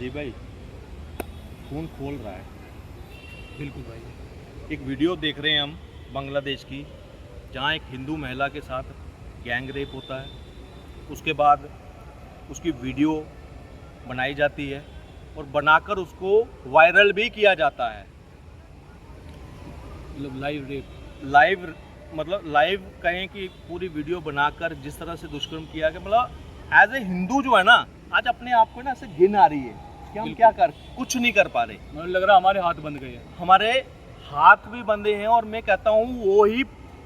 जी भाई, खून खोल रहा है। बिल्कुल भाई। एक वीडियो देख रहे हैं हम बांग्लादेश की, जहां एक हिंदू महिला के साथ गैंग रेप होता है। उसके बाद उसकी वीडियो बनाई जाती है और बनाकर उसको वायरल भी किया जाता है। मतलब लाइव लाइव कहें कि पूरी वीडियो बनाकर जिस तरह से दुष्कर्म किया गया, मतलब एज ए हिंदू जो है ना, आज अपने आप को ना ऐसे घिन आ रही है कि हम क्या कर, कुछ नहीं कर पा रहे। मुझे लग रहा है हमारे हाथ बंद गए हैं। हमारे हाथ भी बंधे हैं और मैं कहता हूँ वो ही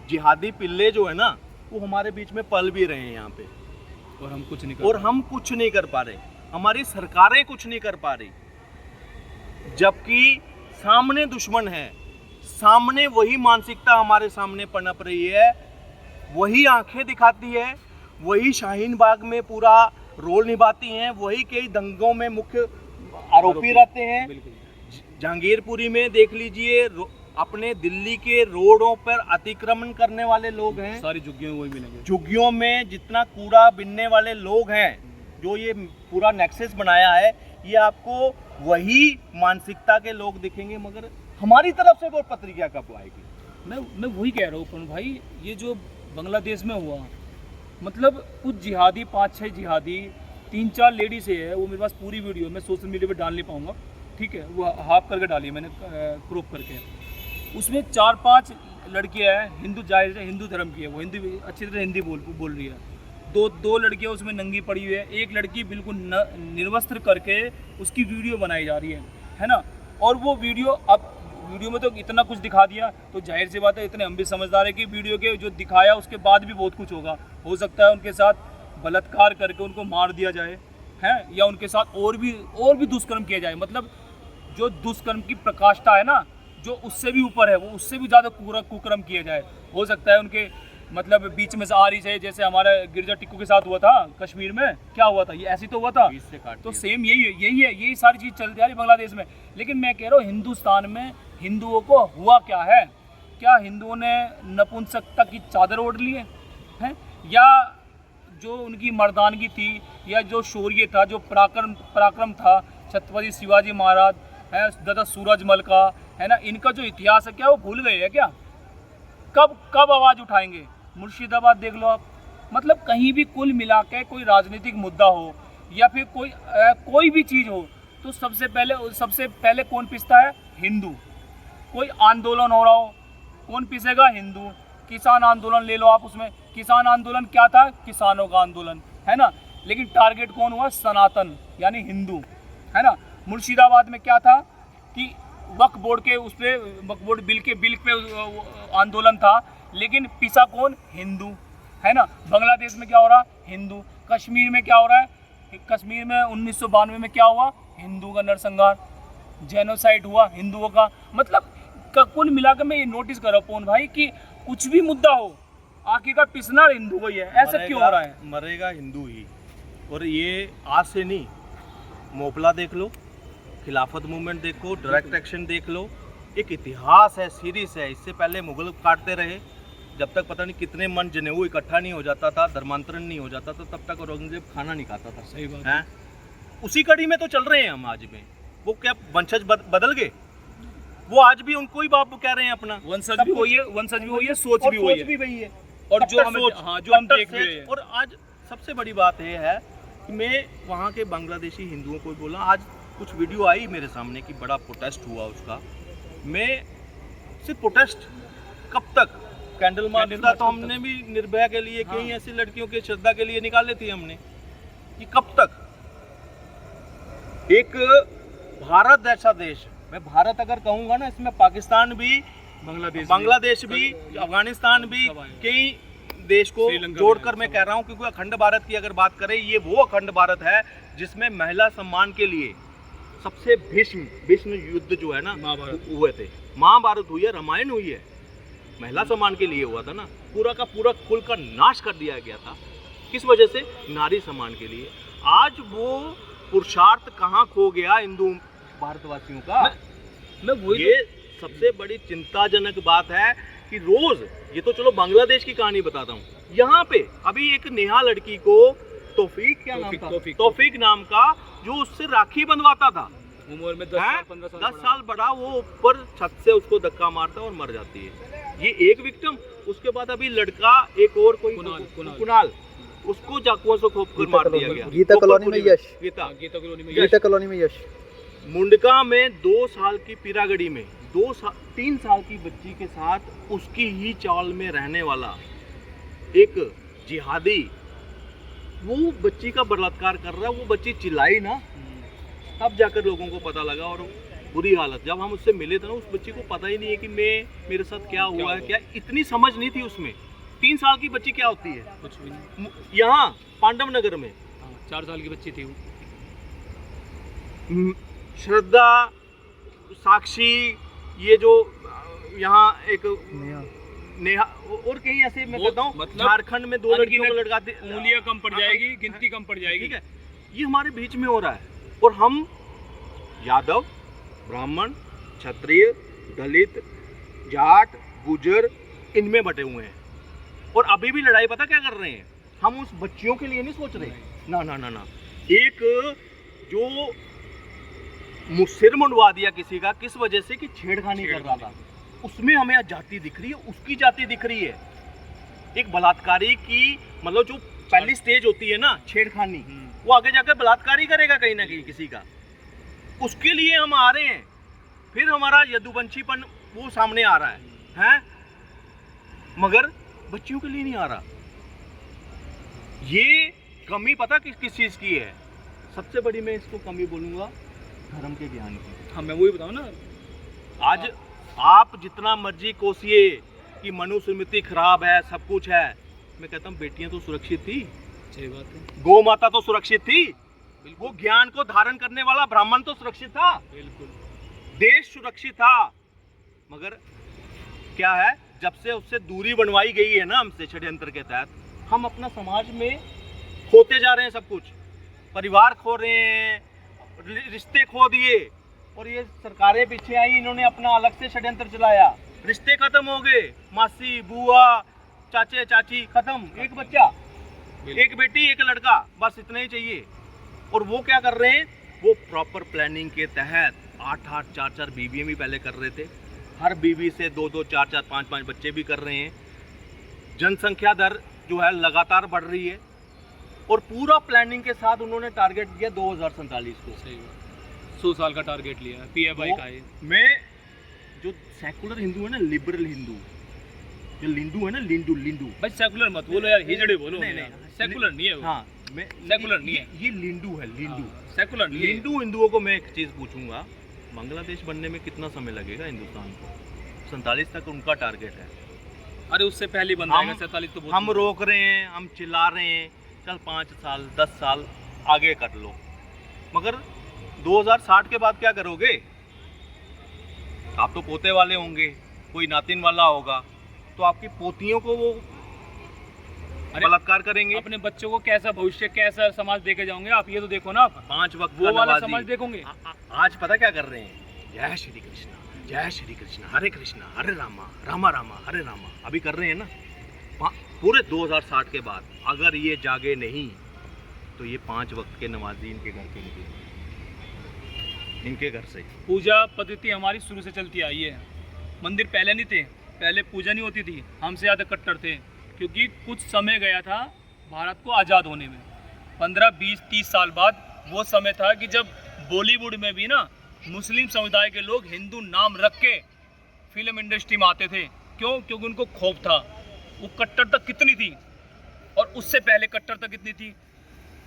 जिहादी पिल्ले जो है ना, वो हमारे बीच में पल भी रहे हैं यहाँ पे, और हम कुछ नहीं कर पा रहे। हमारी सरकारें कुछ नहीं कर पा रही, जबकि सामने दुश्मन है, सामने वही मानसिकता हमारे सामने पनप रही है, वही आंखें दिखाती है, वही शाहीन बाग में पूरा रोल निभाती हैं, वही कई दंगों में मुख्य आरोपी रहते हैं। जहांगीरपुरी में देख लीजिए, अपने दिल्ली के रोडों पर अतिक्रमण करने वाले लोग हैं, सारी झुग्गियों में वही मिलेंगे। झुग्गियों में जितना कूड़ा बिनने वाले लोग हैं, जो ये पूरा नेक्सस बनाया है, ये आपको वही मानसिकता के लोग दिखेंगे। मगर हमारी तरफ से वो पत्रिका कब आएगी? मैं वही कह रहा हूँ पवन भाई, ये जो बांग्लादेश में हुआ, मतलब कुछ जिहादी, 5-6 जिहादी, 3-4 लेडी से है। वो मेरे पास पूरी वीडियो मैं सोशल मीडिया पे डाल नहीं पाऊंगा, ठीक है, वो हाफ करके डाली मैंने, क्रॉप करके। उसमें 4-5 लड़कियां हैं, हिंदू, जाहिर है हिंदू धर्म की है, वो हिंदी अच्छी तरह हिंदी बोल रही है। दो लड़कियां उसमें नंगी पड़ी हुई है, एक लड़की बिल्कुल निर्वस्त्र करके उसकी वीडियो बनाई जा रही है ना। और वो वीडियो, अब वीडियो में तो इतना कुछ दिखा दिया, तो जाहिर सी बात है इतने हम भी समझदार है कि वीडियो के जो दिखाया उसके बाद भी बहुत कुछ होगा। हो सकता है उनके साथ बलात्कार करके उनको मार दिया जाए, हैं, या उनके साथ और भी दुष्कर्म किया जाए। मतलब जो दुष्कर्म की प्रकाष्ठा है ना, जो उससे भी ऊपर है, वो उससे भी ज़्यादा कुकर्म किया जाए। हो सकता है उनके मतलब बीच में से आ रही है, जैसे हमारा गिरजा टिक्कू के साथ हुआ था कश्मीर में, क्या हुआ था, ये ऐसी तो हुआ था, तो सेम यही सारी चीज़ चलती आ रही बांग्लादेश में। लेकिन मैं कह रहा हूँ हिंदुस्तान में हिंदुओं को हुआ क्या है? क्या हिंदुओं ने नपुंसकता की चादर ओढ़ ली है, या जो उनकी मर्दानगी थी, या जो शौर्य था, जो पराक्रम था छत्रपति शिवाजी महाराज है, दादा सूरजमल का, है ना, इनका जो इतिहास है, क्या वो भूल गए हैं क्या? कब आवाज़ उठाएंगे? मुर्शिदाबाद देख लो आप। मतलब कहीं भी कुल मिला के कोई राजनीतिक मुद्दा हो या फिर कोई भी चीज़ हो, तो सबसे पहले कौन पिसता है? हिंदू। कोई आंदोलन हो रहा हो, कौन पिसेगा? हिंदू। किसान आंदोलन ले लो आप, उसमें किसान आंदोलन क्या था? किसानों का आंदोलन, है ना। लेकिन टारगेट कौन हुआ? सनातन, यानी हिंदू, है ना। मुर्शिदाबाद में क्या था कि वक्फ बोर्ड के उस पर, वक्फ बोर्ड बिल पे आंदोलन था, लेकिन पिसा कौन? हिंदू, है ना। बांग्लादेश में क्या हो रहा? हिंदू। कश्मीर में क्या हो रहा है? कश्मीर में 1992 में क्या हुआ? हिंदू का नरसंहार, जेनोसाइड हुआ हिंदुओं का। मतलब कुल मिलाकर मैं ये नोटिस कर रहा हूँ पवन भाई कि कुछ भी मुद्दा हो, आखिर का पिसना हिंदू को ही है। ऐसा क्यों हो रहा है? मरेगा हिंदू ही। और ये आज से नहीं, मोपला देख लो, खिलाफत मूवमेंट देखो, डायरेक्ट एक्शन देख लो, एक इतिहास है, सीरीज है। इससे पहले मुगल काटते रहे, जब तक पता नहीं कितने मन जनेऊ इकट्ठा नहीं हो जाता था, धर्मांतरण नहीं हो जाता था, तब तक औरंगजेब खाना नहीं खाता था। सही बात है। उसी कड़ी में तो चल रहे हैं हम आज में। वो क्या वंशज बदल गए? वो आज भी उनको ही बाप कह रहे हैं अपना। वंशज भी वही है, सोच भी वही है। और जो हम देख रहे हैं। और आज सबसे बड़ी बात ये है कि मैं वहाँ के बांग्लादेशी हिंदुओं को बोला, आज कुछ वीडियो आई मेरे सामने कि बड़ा प्रोटेस्ट हुआ उसका। मैं सिर्फ प्रोटेस्ट कब तक? कैंडल मार्च था तो हमने भी निर्भया के लिए, कई ऐसी लड़कियों के श्रद्धा के लिए निकाले थे हमने, कि कब तक? एक भारत जैसा देश, मैं भारत अगर कहूँगा ना, इसमें पाकिस्तान भी, बांग्लादेश भी, अफगानिस्तान भी, कई देश को जोड़कर मैं कह रहा हूँ, क्योंकि अखंड भारत की अगर बात करें, ये वो अखंड भारत है जिसमें महिला सम्मान के लिए सबसे भीष्म युद्ध जो है ना हुए थे। महाभारत हुई है, रामायण हुई है, महिला सम्मान के लिए हुआ था ना। पूरा का पूरा कुल का नाश कर दिया गया था, किस वजह से? नारी सम्मान के लिए। आज वो पुरुषार्थ कहाँ खो गया हिंदू भारतवासियों का? ये सबसे बड़ी चिंताजनक बात है कि रोज, ये तो चलो बांग्लादेश की कहानी बताता हूँ, यहाँ पे अभी एक नेहा लड़की को तौफीक नाम का जो उससे राखी बंधवाता था, उम्र में 10 साल बड़ा, वो ऊपर छत से उसको धक्का मारता है और मर जाती है। ये एक विक्टिम। उसके बाद अभी लड़का एक और कोई कुणाल, उसको चाकुओं से खोप कर मार दिया गया। गीता कॉलोनी में यश, गीता कॉलोनी में यश, मुंडका में 2 साल की पीरागढ़ी में 3 साल की बच्ची के साथ उसकी ही चाल में रहने वाला एक जिहादी वो बच्ची का बलात्कार कर रहा है। वो बच्ची चिल्लाई ना, तब जाकर लोगों को पता लगा और बुरी हालत। जब हम उससे मिले थे ना, उस बच्ची को पता ही नहीं है कि मेरे साथ क्या हुआ है, क्या इतनी समझ नहीं थी उसमें। 3 साल की बच्ची क्या होती है? कुछ भी नहीं। यहाँ पांडव नगर में 4 साल की बच्ची थी वो। श्रद्धा, साक्षी, ये जो यहाँ एक नेहा और कहीं ऐसे मैं कहता हूँ, मतलब झारखंड में 2 लड़कियों को लड़का उंगलियां कम पड़ जाएगी, गिनती कम पड़ जाएगी। ठीक है, ये हमारे बीच में हो रहा है। और हम यादव, ब्राह्मण, क्षत्रिय, दलित, जाट, गुजर, इनमें बटे हुए हैं। और अभी भी लड़ाई पता क्या कर रहे हैं? हम उस बच्चियों के लिए नहीं सोच रहे। ना ना ना ना, एक जो सिर मुंडवा दिया किसी का, किस वजह से कि छेड़खानी कर रहा था, उसमें हमें जाति दिख रही है, उसकी जाति दिख रही है। एक बलात्कारी की मतलब जो पहली स्टेज होती है ना, छेड़खानी, वो आगे जाकर बलात्कारी करेगा कहीं ना कहीं किसी का। उसके लिए हम आ रहे हैं। फिर हमारा यदुवंशीपन वो सामने आ रहा है, मगर बच्चियों के लिए नहीं आ रहा। ये कमी पता किस चीज की है? सबसे बड़ी मैं इसको कमी बोलूंगा धर्म के ज्ञान की। हाँ, मैं वही बताऊँ ना। आज आप जितना मर्जी कोसिए कि मनुस्मृति खराब है, सब कुछ है, मैं कहता हूँ बेटियां तो सुरक्षित थी। सही बात है। गौ माता तो सुरक्षित थी। वो ज्ञान को धारण करने वाला ब्राह्मण तो सुरक्षित था। बिल्कुल। देश सुरक्षित था। मगर क्या है, जब से उससे दूरी बनवाई गई है ना हमसे षड्यंत्र के तहत, हम अपना समाज में खोते जा रहे हैं। सब कुछ, परिवार खो रहे हैं, रिश्ते खो दिए। और ये सरकारें पीछे आई, इन्होंने अपना अलग से षड्यंत्र चलाया। रिश्ते खत्म हो गए, मासी, बुआ, चाचे, चाची खत्म। एक बच्चा, एक बेटी, एक लड़का, बस इतना ही चाहिए। और वो क्या कर रहे हैं? वो प्रॉपर प्लानिंग के तहत 8-8, 4-4 बीवियां भी पहले कर रहे थे। हर बीवी से 2-2, 4-4, 5-5 बच्चे भी कर रहे हैं। जनसंख्या दर जो है लगातार बढ़ रही है। और पूरा प्लानिंग के साथ उन्होंने टारगेट दिया 2047 को। सही बात। 100 साल का टारगेट लिया PFI का है। मैं जो सेकुलर हिंदू है ना, लिबरल हिंदू, जो लिंडू है ना, लिंडू भाई सेकुलर मत बोलो यार, हिजड़े बोलो। नहीं, सेकुलर नहीं है वो। हाँ, मैं सेकुलर नहीं है, ये लिंडू है, लिंडू। सेकुलर नहीं है। लिंडू हिंदुओं को मैं एक चीज पूछूंगा, बांग्लादेश बनने में कितना समय लगेगा हिंदुस्तान को? 47 तक उनका टारगेट है। अरे उससे पहले बन जाएगा 47 तो बहुत। हम रोक रहे हैं, हम चिल्ला रहे हैं, चल 5 साल 10 साल आगे कर लो। मगर 2060 के बाद क्या करोगे? आप तो पोते वाले होंगे, कोई नातिन वाला होगा, तो आपकी पोतियों को वो बलात्कार करेंगे। अपने बच्चों को कैसा भविष्य, कैसा समाज देके जाओगे आप? ये तो देखो ना आप। 5 वक्त वो वाला समाज देखोगे। आज पता क्या कर रहे हैं? जय श्री कृष्ण, जय श्री कृष्ण, हरे कृष्णा, हरे रामा, रामा रामा, हरे रामा, अभी कर रहे हैं ना। पूरे 2060 के बाद अगर ये जागे नहीं तो ये 5 वक्त के नमाजी इनके घर के निकले, इनके घर से। पूजा पद्धति हमारी शुरू से चलती आई है। मंदिर पहले नहीं थे, पहले पूजा नहीं होती थी। हमसे ज़्यादा कट्टर थे, क्योंकि कुछ समय गया था भारत को आज़ाद होने में। 15, 20, 30 साल बाद वो समय था कि जब बॉलीवुड में भी ना मुस्लिम समुदाय के लोग हिंदू नाम रख के फिल्म इंडस्ट्री में आते थे। क्यों? क्योंकि उनको खौफ था। वो कट्टरता कितनी थी, और उससे पहले कट्टरता कितनी थी?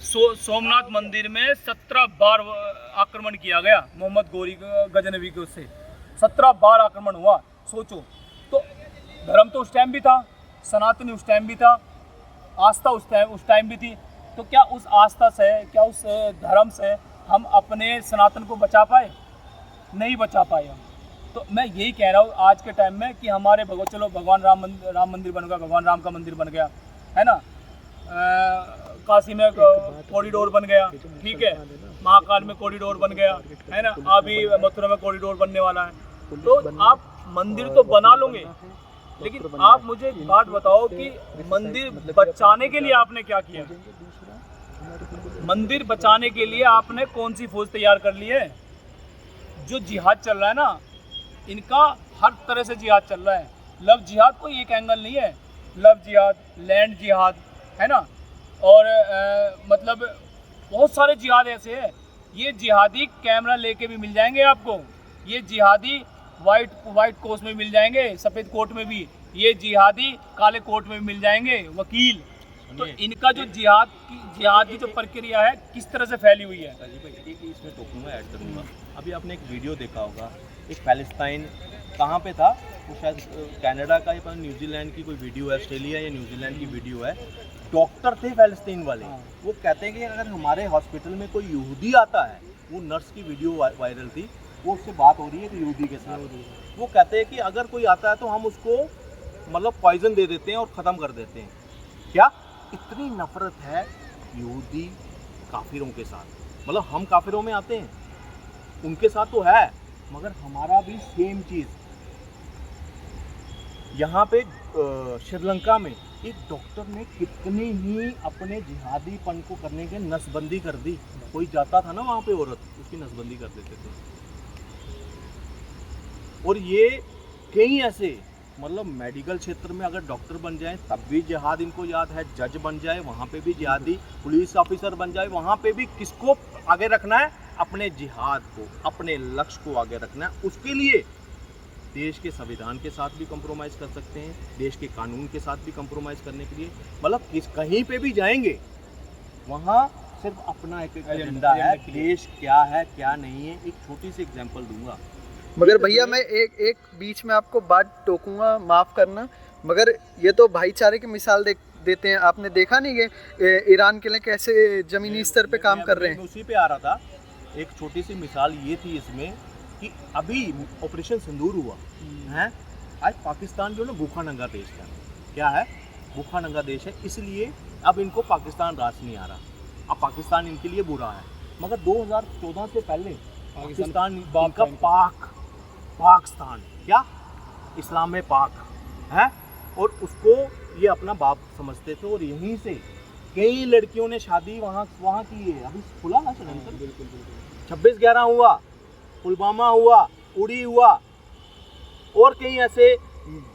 सोमनाथ मंदिर में 17 बार आक्रमण किया गया मोहम्मद गोरी गजनवी के, उससे 17 बार आक्रमण हुआ। सोचो, तो धर्म तो उस टाइम भी था, सनातनी उस टाइम भी था, आस्था उस टाइम भी थी। तो क्या उस आस्था से, क्या उस धर्म से हम अपने सनातन को बचा पाए? नहीं बचा पाए हम। तो मैं यही कह रहा हूँ आज के टाइम में कि हमारे चलो भगवान राम मंदिर बन गया, भगवान राम का मंदिर बन गया है ना, काशी में कॉरिडोर बन गया, ठीक है, महाकाल में कॉरिडोर बन गया है ना, अभी मथुरा में कॉरिडोर बनने वाला है। तो आप मंदिर तो बना लोगे, लेकिन आप मुझे एक बात बताओ कि मंदिर बचाने के लिए आपने क्या किया? मंदिर बचाने के लिए आपने कौन सी फौज तैयार कर ली है? जो जिहाद चल रहा है ना, इनका हर तरह से जिहाद चल रहा है। लव जिहाद कोई एक एंगल नहीं है, लव जिहाद, लैंड जिहाद, है ना, और मतलब बहुत सारे जिहाद ऐसे हैं। ये जिहादी कैमरा लेके भी मिल जाएंगे आपको, ये जिहादी वाइट कोट में मिल जाएंगे, सफ़ेद कोट में भी, ये जिहादी काले कोट में भी मिल जाएंगे, वकील। तो इनका जो जिहाद की जो प्रक्रिया है किस तरह से फैली हुई है। एक इसमें टोकूंगा, ऐड करूँगा। अभी आपने एक वीडियो देखा होगा, एक पैलेस्टाइन कहाँ पे था, वो शायद कनाडा का या न्यूजीलैंड की कोई वीडियो है, ऑस्ट्रेलिया या न्यूजीलैंड की वीडियो है। डॉक्टर थे पैलेस्टीन वाले, वो कहते हैं कि अगर हमारे हॉस्पिटल में कोई यहूदी आता है, वो नर्स की वीडियो वायरल थी, वो उससे बात हो रही है कि यहूदी के साथ, वो कहते हैं कि अगर कोई आता है तो हम उसको मतलब पॉइजन दे देते हैं और ख़त्म कर देते हैं। क्या इतनी नफरत है यहूदी काफिरों के साथ? मतलब हम काफिरों में आते हैं, उनके साथ तो है, मगर हमारा भी सेम चीज़। यहाँ पे श्रीलंका में एक डॉक्टर ने कितने ही अपने जिहादीपन को करने के नसबंदी कर दी। कोई जाता था ना वहाँ पे औरत, उसकी नसबंदी कर देते थे। और ये कई ऐसे मतलब मेडिकल क्षेत्र में अगर डॉक्टर बन जाए तब भी जिहाद इनको याद है, जज बन जाए वहाँ पे भी जिहादी, पुलिस ऑफिसर बन जाए वहाँ पे भी किसको आगे रखना है? अपने जिहाद को, अपने लक्ष्य को आगे रखना है। उसके लिए देश के संविधान के साथ भी कंप्रोमाइज कर सकते हैं, देश के कानून के साथ भी कंप्रोमाइज करने के लिए, मतलब कहीं पे भी जाएंगे वहाँ सिर्फ अपना एक एजेंडा है, देश क्या है क्या नहीं है। एक छोटी सी एग्जांपल दूंगा, मगर भैया मैं एक बीच में आपको बात टोकूंगा, माफ़ करना, मगर ये तो भाईचारे की मिसाल देते हैं। आपने देखा नहीं कि ईरान के लिए कैसे ज़मीनी स्तर पे काम कर रहे हैं? उसी पे आ रहा था। एक छोटी सी मिसाल ये थी इसमें कि अभी ऑपरेशन सिंदूर हुआ है, आज पाकिस्तान जो ना भूखा नंगा देश है, क्या है? भूखा नंगा देश है, इसलिए अब इनको पाकिस्तान राज नहीं आ रहा, अब पाकिस्तान इनके लिए बुरा है। मगर 2014 से पहले पाकिस्तान का पाकिस्तान क्या इस्लाम में पाक है, और उसको ये अपना बाप समझते थे, और यहीं से कई लड़कियों ने शादी वहाँ की है। अभी खुला ना सिलेंडर, 26/11 हुआ, पुलवामा हुआ, उड़ी हुआ, और कई ऐसे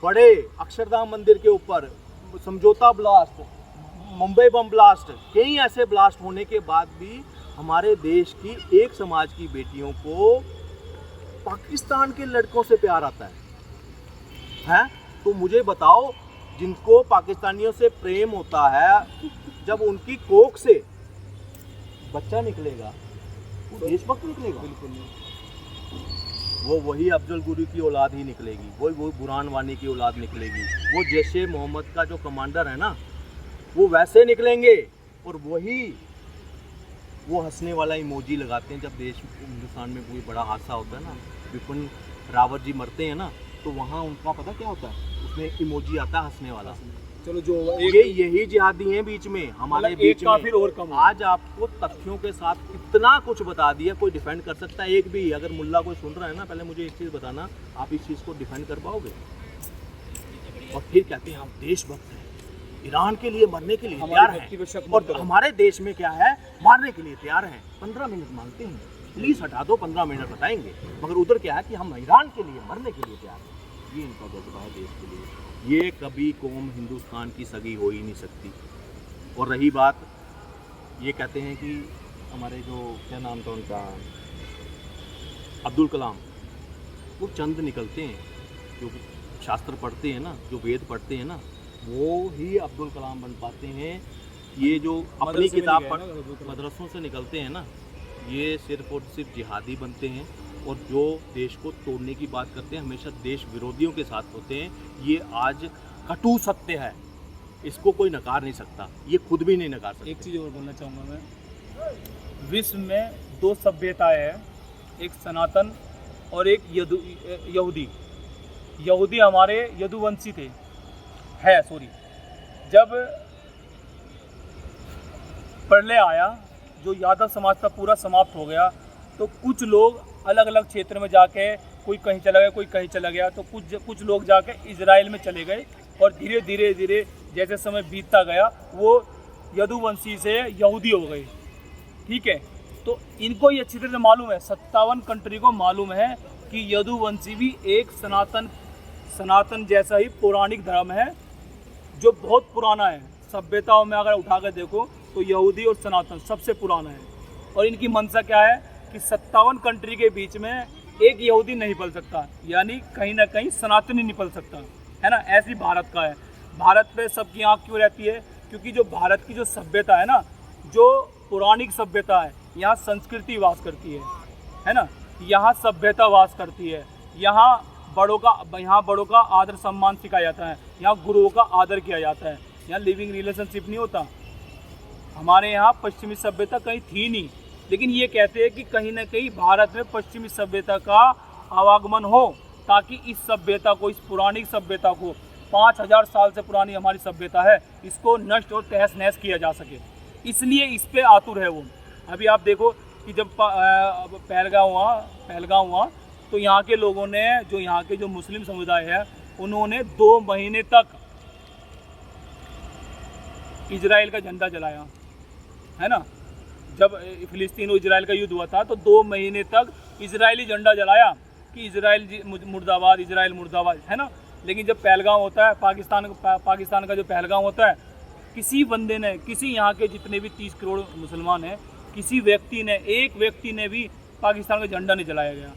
बड़े अक्षरधाम मंदिर के ऊपर समझौता ब्लास्ट, मुंबई बम ब्लास्ट, कई ऐसे ब्लास्ट होने के बाद भी हमारे देश की एक समाज की बेटियों को पाकिस्तान के लड़कों से प्यार आता है? तो मुझे बताओ, जिनको पाकिस्तानियों से प्रेम होता है, जब उनकी कोख से बच्चा निकलेगा वो देशभक्त निकलेगा? बिल्कुल नहीं। वो वही अफजल गुरु की औलाद ही निकलेगी, वो बुरहान वानी की औलाद निकलेगी, वो जैशे मोहम्मद का जो कमांडर है ना, वो वैसे निकलेंगे। और वो हंसने वाला इमोजी लगाते हैं जब हिंदुस्तान में कोई बड़ा हादसा होता है ना, विपिन रावत जी मरते हैं ना, तो वहाँ उनका पता क्या होता है? उसमें इमोजी आता है हंसने वाला। चलो जो यही जिहादी हैं बीच में, हमारे बीच में। फिर और कम आज आपको तथ्यों के साथ इतना कुछ बता दिया, कोई डिफेंड कर सकता है एक भी? अगर मुल्ला कोई सुन रहा है ना, पहले मुझे एक चीज़ बताना, आप इस चीज़ को डिफेंड कर पाओगे? और फिर कहते हैं हम देशभक्त हैं, ईरान के लिए मरने के लिए तैयार हैं, और हमारे देश में क्या है, मारने के लिए तैयार हैं। 15 मिनट मांगते हैं, प्लीज़ हटा दो, 15 मिनट बताएंगे। मगर उधर क्या है कि हम ईरान के लिए मरने के लिए तैयार हैं। ये इनका जज्बा है देश के लिए। ये कभी कौम हिंदुस्तान की सगी हो ही नहीं सकती। और रही बात, ये कहते हैं कि हमारे जो क्या नाम था उनका, अब्दुल कलाम, वो चंद निकलते हैं जो शास्त्र पढ़ते हैं ना, जो वेद पढ़ते हैं ना, वो ही अब्दुल कलाम बन पाते हैं। ये जो अपनी किताब मदरसों से निकलते हैं ना, ये सिर्फ और सिर्फ जिहादी बनते हैं, और जो देश को तोड़ने की बात करते हैं हमेशा देश विरोधियों के साथ होते हैं। ये आज कटु सत्य है, इसको कोई नकार नहीं सकता, ये खुद भी नहीं नकार सकता। एक चीज़ और बोलना चाहूँगा मैं, विश्व में 2 सभ्यताएं हैं, एक सनातन और एक यहूदी। यहूदी हमारे यदुवंशी थे, जब प्रलय आया, जो यादव समाज था पूरा समाप्त हो गया, तो कुछ लोग अलग अलग क्षेत्र में जाके, कोई कहीं चला गया, कोई कहीं चला गया, तो कुछ लोग जाके इजराइल में चले गए, और धीरे धीरे जैसे समय बीतता गया वो यदुवंशी से यहूदी हो गए। ठीक है। तो इनको ये अच्छी तरह से मालूम है, 57 कंट्री को मालूम है कि यदुवंशी भी एक सनातन जैसा ही पौराणिक धर्म है जो बहुत पुराना है। सभ्यताओं में अगर उठा कर देखो तो यहूदी और सनातन सबसे पुराना है। और इनकी मंशा क्या है कि 57 कंट्री के बीच में एक यहूदी नहीं पल सकता, यानी कहीं ना कहीं सनातनी नहीं पल सकता, है ना। ऐसी भारत का है। भारत पे सबकी आँख क्यों रहती है? क्योंकि जो भारत की जो सभ्यता है ना, जो पौराणिक सभ्यता है, यहाँ संस्कृति वास करती है ना। यहाँ सभ्यता वास करती है। यहाँ बड़ों का आदर सम्मान सिखाया जाता है। यहाँ गुरुओं का आदर किया जाता है। यहाँ लिविंग रिलेशनशिप नहीं होता। हमारे यहाँ पश्चिमी सभ्यता कहीं थी नहीं, लेकिन ये कहते हैं कि कहीं ना कहीं भारत में पश्चिमी सभ्यता का आवागमन हो, ताकि इस सभ्यता को, इस पौराणिक सभ्यता को, 5000 साल से पुरानी हमारी सभ्यता है, इसको नष्ट और तहस नहस किया जा सके। इसलिए इस पे आतुर है वो। अभी आप देखो कि जब पहलगाम हुआ तो यहाँ के लोगों ने, जो यहाँ के जो मुस्लिम समुदाय है, उन्होंने 2 महीने तक इजराइल का झंडा जलाया, है ना। जब फिलिस्तीन और इजराइल का युद्ध हुआ था तो 2 महीने तक इजरायली झंडा जलाया कि इजराइल मुर्दाबाद, इजराइल मुर्दाबाद, है ना। लेकिन जब पहलगाम होता है, पाकिस्तान का जो पहलगाम होता है, किसी बंदे ने, किसी यहाँ के जितने भी 30 करोड़ मुसलमान हैं, किसी व्यक्ति ने, एक व्यक्ति ने भी पाकिस्तान का झंडा नहीं जलाया गया।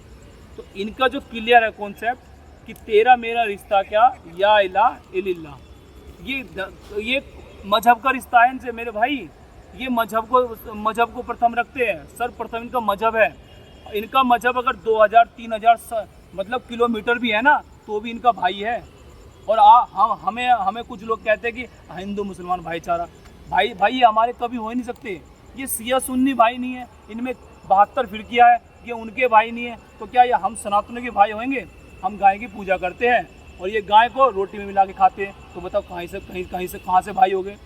तो इनका जो क्लियर है कॉन्सेप्ट कि तेरा मेरा रिश्ता क्या, या इलाहा इल्लल्लाह, ये मजहब का रिश्ता है इनसे मेरे भाई। ये मजहब को प्रथम रखते हैं, सर्वप्रथम इनका मजहब है। इनका मजहब अगर 2000-3000 मतलब किलोमीटर भी है ना, तो भी इनका भाई है। और हमें कुछ लोग कहते हैं कि हिंदू मुसलमान भाईचारा, भाई ये हमारे कभी हो ही नहीं सकते। ये सिया सुन्नी भाई नहीं है, इनमें 72 फिरकियाँ है, ये उनके भाई नहीं है। तो क्या ये हम सनातनों के भाई होंगे? हम गाय की पूजा करते हैं और ये गाय को रोटी में मिला के खाते हैं, तो बताओ कहाँ से भाई हो गए?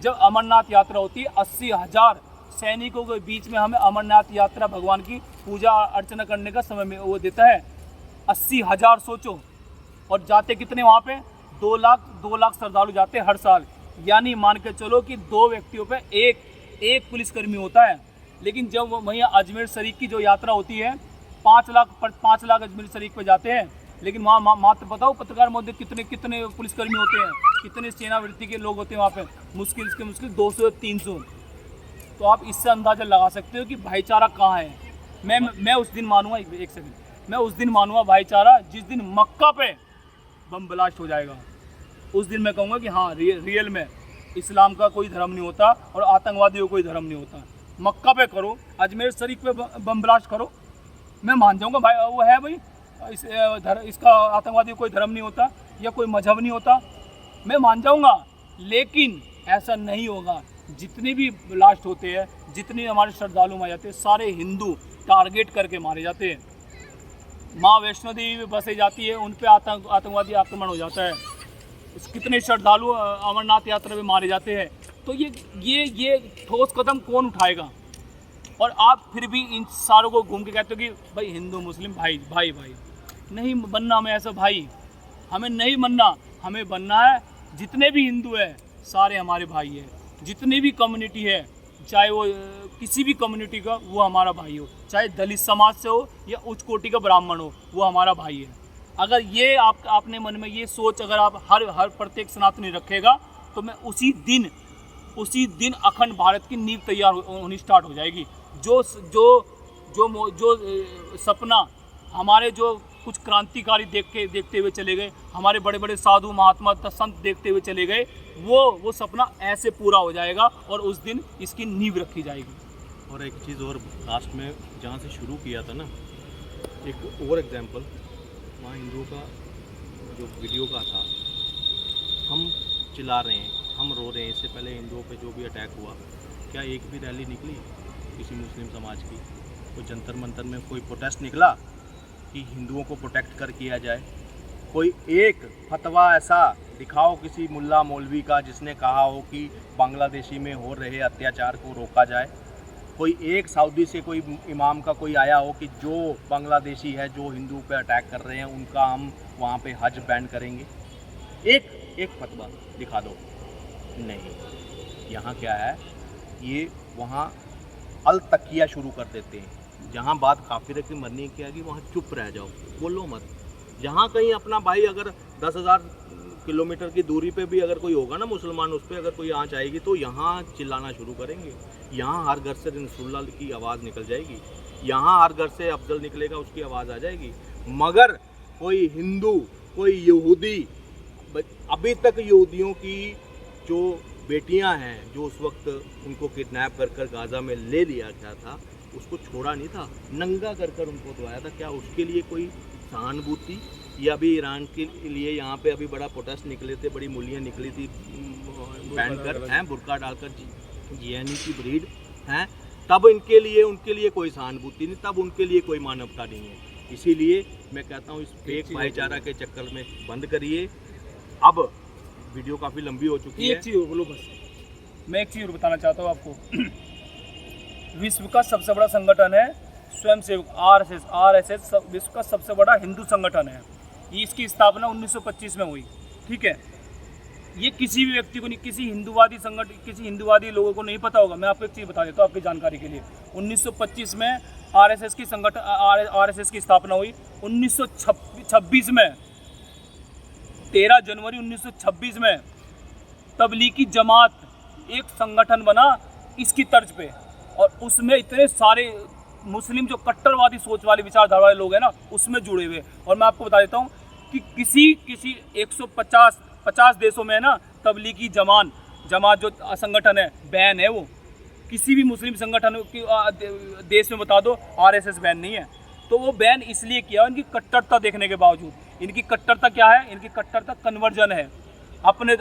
जब अमरनाथ यात्रा होती है, 80,000 सैनिकों के बीच में हमें अमरनाथ यात्रा भगवान की पूजा अर्चना करने का समय में वो देता है। 80,000 सोचो, और जाते कितने वहाँ पे? 2 लाख श्रद्धालु जाते हैं हर साल। यानी मान के चलो कि 2 व्यक्तियों पे एक पुलिसकर्मी होता है। लेकिन जब वहीं अजमेर शरीफ की जो यात्रा होती है, 5 लाख अजमेर शरीफ पे जाते हैं, लेकिन वहाँ मात्र बताओ पत्रकार महोदय कितने पुलिसकर्मी होते हैं, कितने सेनावृत्ति के लोग होते हैं वहाँ पे? मुश्किल 200-300। तो आप इससे अंदाज़ा लगा सकते हो कि भाईचारा कहाँ है। मैं उस दिन मानूंगा, एक सेकंड, मैं उस दिन मानूंगा भाईचारा जिस दिन मक्का पे बम ब्लास्ट हो जाएगा। उस दिन मैं कहूँगा कि हाँ, रियल में इस्लाम का कोई धर्म नहीं होता और आतंकवादियों का कोई धर्म नहीं होता। मक्का पे करो, अजमेर शरीफ पे बम ब्लास्ट करो, मैं मान जाऊँगा भाई वो है भाई, इसका आतंकवादी कोई धर्म नहीं होता या कोई मजहब नहीं होता, मैं मान जाऊँगा। लेकिन ऐसा नहीं होगा। जितने भी ब्लास्ट होते हैं, जितने हमारे श्रद्धालु मारे जाते हैं, सारे हिंदू टारगेट करके मारे जाते हैं। माँ वैष्णो देवी बसे जाती है, उन पे आतंकवादी आक्रमण हो जाता है। कितने श्रद्धालु अमरनाथ यात्रा में मारे जाते हैं। तो ये ठोस कदम कौन उठाएगा? और आप फिर भी इन सारों को घूम के कहते हो कि भाई हिंदू मुस्लिम भाई। नहीं बनना हमें ऐसा भाई, हमें नहीं बनना। हमें बनना है जितने भी हिंदू है सारे हमारे भाई है। जितनी भी कम्युनिटी है, चाहे वो किसी भी कम्युनिटी का, वो हमारा भाई हो। चाहे दलित समाज से हो या उच्च कोटि का ब्राह्मण हो, वो हमारा भाई है। अगर ये आपने मन में ये सोच अगर आप हर प्रत्येक सनातनी रखेगा, तो मैं उसी दिन अखंड भारत की नींव तैयार होनी स्टार्ट हो जाएगी। जो सपना हमारे जो कुछ क्रांतिकारी देखते हुए चले गए, हमारे बड़े बड़े साधु महात्मा संत देखते हुए चले गए, वो सपना ऐसे पूरा हो जाएगा और उस दिन इसकी नींव रखी जाएगी। और एक चीज़ और, लास्ट में जहाँ से शुरू किया था ना, एक और एग्जाम्पल, वहाँ हिंदुओं का जो वीडियो का था, हम चिल्ला रहे हैं, हम रो रहे हैं। इससे पहले हिंदुओं पे जो भी अटैक हुआ, क्या एक भी रैली निकली किसी मुस्लिम समाज की? कोई जंतर मंतर में कोई प्रोटेस्ट निकला कि हिंदुओं को प्रोटेक्ट कर किया जाए? कोई एक फतवा ऐसा दिखाओ किसी मुल्ला मौलवी का जिसने कहा हो कि बांग्लादेशी में हो रहे अत्याचार को रोका जाए? कोई एक सऊदी से कोई इमाम का कोई आया हो कि जो बांग्लादेशी है, जो हिंदू पे अटैक कर रहे हैं, उनका हम वहाँ पे हज बैन करेंगे? एक फतवा दिखा दो। नहीं, यहाँ क्या है, ये वहाँ अल तकिया शुरू कर देते हैं। जहाँ बात काफिर की मरने की आएगी वहाँ चुप रह जाओ, बोलो मत। जहाँ कहीं अपना भाई अगर 10,000 किलोमीटर की दूरी पे भी अगर कोई होगा ना मुसलमान, उस पर अगर कोई आँच आएगी तो यहाँ चिल्लाना शुरू करेंगे। यहाँ हर घर से रसूलुल्लाह की आवाज़ निकल जाएगी, यहाँ हर घर से अफजल निकलेगा, उसकी आवाज़ आ जाएगी। मगर कोई हिंदू, कोई यहूदी, अभी तक यहूदियों की जो बेटियां हैं, जो उस वक्त उनको किडनैप कर गाज़ा में ले लिया गया था, उसको छोड़ा नहीं था, नंगा कर उनको दुआया था। क्या उसके लिए कोई सहानुभूति? या अभी ईरान के लिए यहाँ पे अभी बड़ा प्रोटेस्ट निकले थे, बड़ी मूलियाँ निकली थी पहनकर, हैं बुर्का डालकर, जियानी की ब्रीड हैं, तब इनके लिए उनके लिए कोई सहानुभूति नहीं, तब उनके लिए कोई मानवता नहीं है। इसीलिए मैं कहता हूँ इस फेक भाईचारा के चक्कर में बंद करिए। अब वीडियो काफ़ी लंबी हो चुकी है। एक चीज़ बोलो बस, मैं एक चीज़ और बताना चाहता हूँ आपको। विश्व का सबसे बड़ा संगठन है स्वयंसेवक आरएसएस विश्व का सबसे बड़ा हिंदू संगठन है। इसकी स्थापना 1925 में हुई, ठीक है। ये किसी भी व्यक्ति को नहीं, किसी हिंदूवादी संगठन, किसी हिंदूवादी लोगों को नहीं पता होगा। मैं आपको एक चीज़ बता देता हूँ आपकी जानकारी के लिए। 1925 में आरएसएस की स्थापना हुई। 1926 में 13 जनवरी 1926 में तबलीगी जमात एक संगठन बना इसकी तर्ज पे, और उसमें इतने सारे मुस्लिम जो कट्टरवादी सोच वाले विचारधारा वाले लोग हैं ना, उसमें जुड़े हुए। और मैं आपको बता देता हूँ कि किसी 150 देशों में है ना तबलीगी जमात जो संगठन है बैन है। वो किसी भी मुस्लिम संगठन की देश में बता दो आरएसएस बैन नहीं है। तो वो बैन इसलिए किया इनकी कट्टरता देखने के बावजूद। इनकी कट्टरता क्या है? इनकी कट्टरता कन्वर्जन है, अपने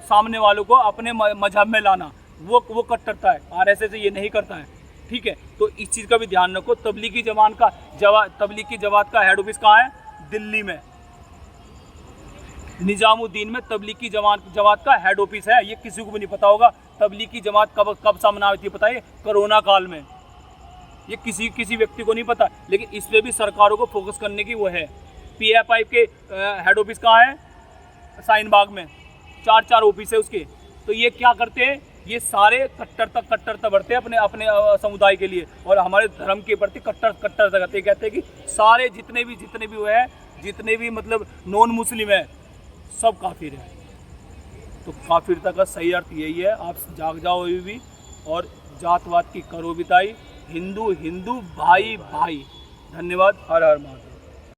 सामने वालों को अपने मजहब में लाना, वो कट्टरता है। आरएसएस ये नहीं करता है, ठीक है। तो इस चीज़ का भी ध्यान रखो। तबलीगी जमात का हेड ऑफिस कहाँ है? दिल्ली में, निजामुद्दीन में तबलीगी जमात का हेड ऑफिस है। ये किसी को भी नहीं पता होगा। तबलीगी जमात कब सामने आई थी पता है? कोरोना काल में। ये किसी व्यक्ति को नहीं पता, लेकिन इस पर भी सरकारों को फोकस करने की वो है। पीएफआई के हेड ऑफिस कहाँ है? शाहीन बाग में, 4 ऑफिस है उसके। तो ये क्या करते हैं? ये सारे कट्टरता बढ़ते हैं अपने समुदाय के लिए, और हमारे धर्म के प्रति कट्टरता करते हैं। कहते हैं कि सारे जितने भी वो है, जितने भी मतलब नॉन मुस्लिम है, सब काफिर है। तो काफिरता का सही अर्थ यही है। आप जाग जाओ अभी भी, और जातवाद की करो बिताई। हिंदू भाई। धन्यवाद। हर हर महादेव।